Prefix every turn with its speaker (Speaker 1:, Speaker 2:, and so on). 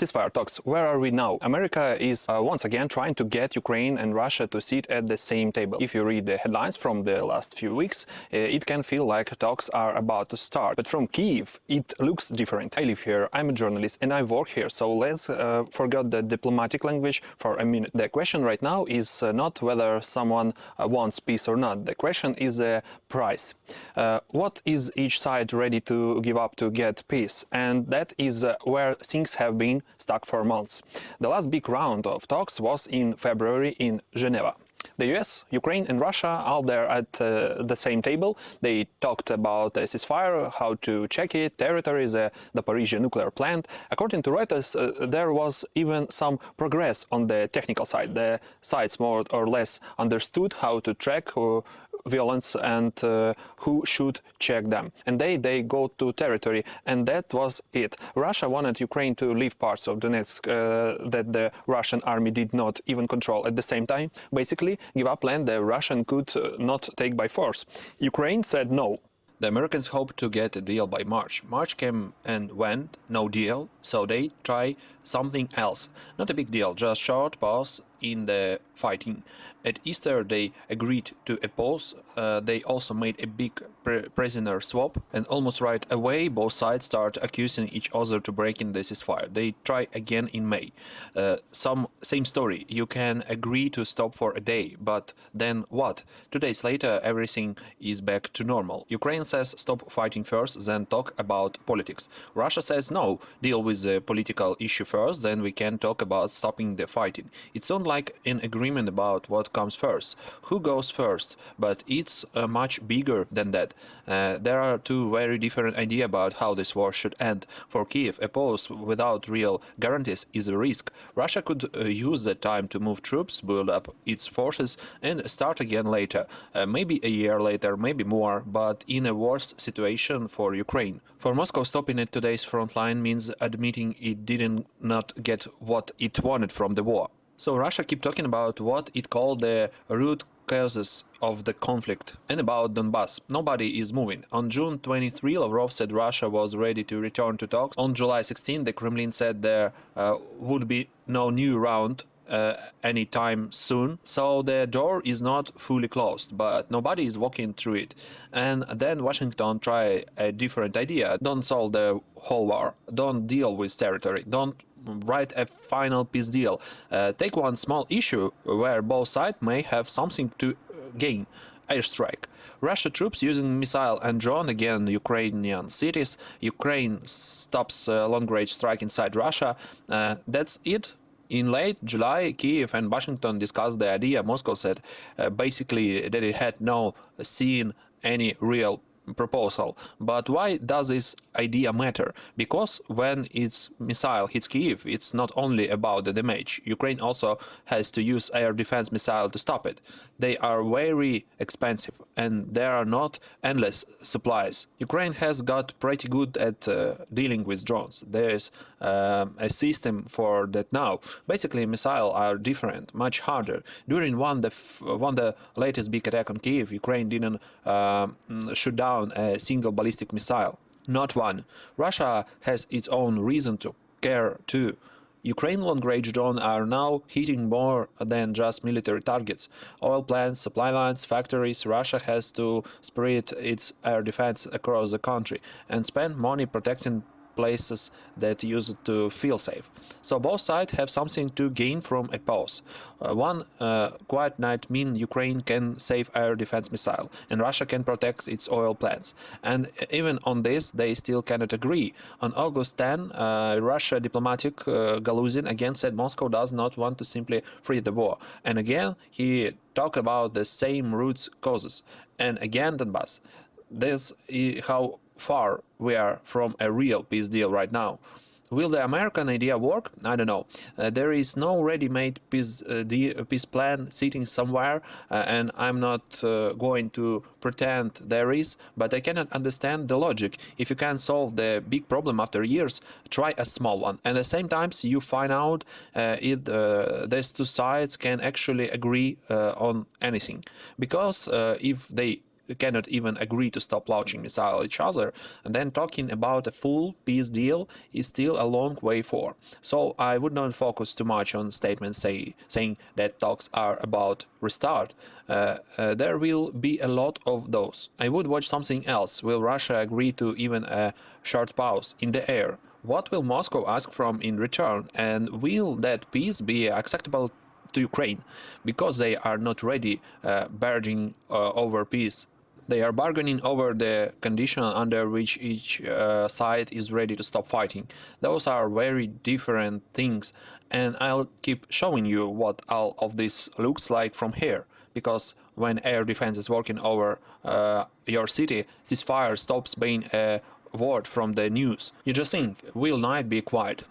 Speaker 1: Ceasefire talks. Where are we now? America is once again trying to get Ukraine and Russia to sit at the same table. If you read the headlines from the last few weeks, it can feel like talks are about to start. But from Kyiv, it looks different. I live here, I'm a journalist, and I work here. So let's forget the diplomatic language for a minute. The question right now is not whether someone wants peace or not. The question is the price. What is each side ready to give up to get peace? And that is where things have been stuck for months. The last big round of talks was in February in Geneva. The US, Ukraine and Russia are there at the same table. They talked about a ceasefire, how to check it, territories, the Zaporizhzhia nuclear plant. According to Reuters, there was even some progress on the technical side. The sides more or less understood how to track violence and who should check them. And they go to territory, and that was it. Russia wanted Ukraine to leave parts of Donetsk that the Russian army did not even control. At the same time, basically give up land the Russian could not take by force. Ukraine said no.
Speaker 2: The Americans hoped to get a deal by March. March came and went, no deal, so they try something else. Not a big deal, just short pause in the fighting. At Easter they agreed to a pause. They also made a big prisoner swap, and almost right away both sides start accusing each other to break in the ceasefire. They try again in May. Same story. You can agree to stop for a day, but then what? 2 days later everything is back to normal. Ukraine says stop fighting first, then talk about politics. Russia says no, deal with the political issue first, then we can talk about stopping the fighting. It sounds like an agreement about what comes first, who goes first, but it's much bigger than that. There are two very different ideas about how this war should end. For Kyiv, a pause without real guarantees is a risk. Russia could use that time to move troops, build up its forces, and start again later. Maybe a year later, maybe more, but in a worse situation for Ukraine. For Moscow, stopping at today's front line means admitting it didn't not get what it wanted from the war. So Russia keep talking about what it called the root causes of the conflict and about Donbass. Nobody is moving. On June 23, Lavrov said Russia was ready to return to talks. On July 16, the Kremlin said there would be no new round anytime soon. So the door is not fully closed, but nobody is walking through it. And then Washington try a different idea. Don't solve the whole war. Don't deal with territory. Don't write a final peace deal. Take one small issue where both sides may have something to gain. Airstrike. Russia troops using missile and drone against Ukrainian cities. Ukraine stops long-range strike inside Russia. That's it. In late July, Kyiv and Washington discussed the idea. Moscow said basically that it had no seen any real proposal. But why does this idea matter? Because when its missile hits Kyiv, it's not only about the damage. Ukraine also has to use air defense missile to stop it. They are very expensive, and there are not endless supplies. Ukraine has got pretty good at dealing with drones. There's a system for that now. Basically, missiles are different, much harder. During the latest big attack on Kyiv, Ukraine didn't shoot down a single ballistic missile. Not one. Russia has its own reason to care too. Ukraine long-range drones are now hitting more than just military targets. Oil plants, supply lines, factories. Russia has to spread its air defense across the country and spend money protecting places that use it to feel safe. So both sides have something to gain from a pause. One quiet night means Ukraine can save air defense missile, and Russia can protect its oil plants. And even on this, they still cannot agree. On August 10, Russia diplomatic Galuzin again said Moscow does not want to simply free the war. And again, he talked about the same root causes. And again, Donbass. This is how far we are from a real peace deal right now. Will the American idea work? I don't know. There is no ready-made peace plan sitting somewhere, and I'm not going to pretend there is, but I cannot understand the logic. If you can solve the big problem after years, try a small one. And at the same time, you find out if these two sides can actually agree on anything. Because if they cannot even agree to stop launching missiles at each other, and then talking about a full peace deal is still a long way for. So I would not focus too much on statements saying that talks are about restart. There will be a lot of those. I would watch something else. Will Russia agree to even a short pause in the air? What will Moscow ask from in return? And will that peace be acceptable to Ukraine? Because they are not ready barging over peace. They are bargaining over the condition under which each side is ready to stop fighting. Those are very different things, and I'll keep showing you what all of this looks like from here. Because when air defense is working over your city, ceasefire stops being a word from the news. You just think, will night be quiet?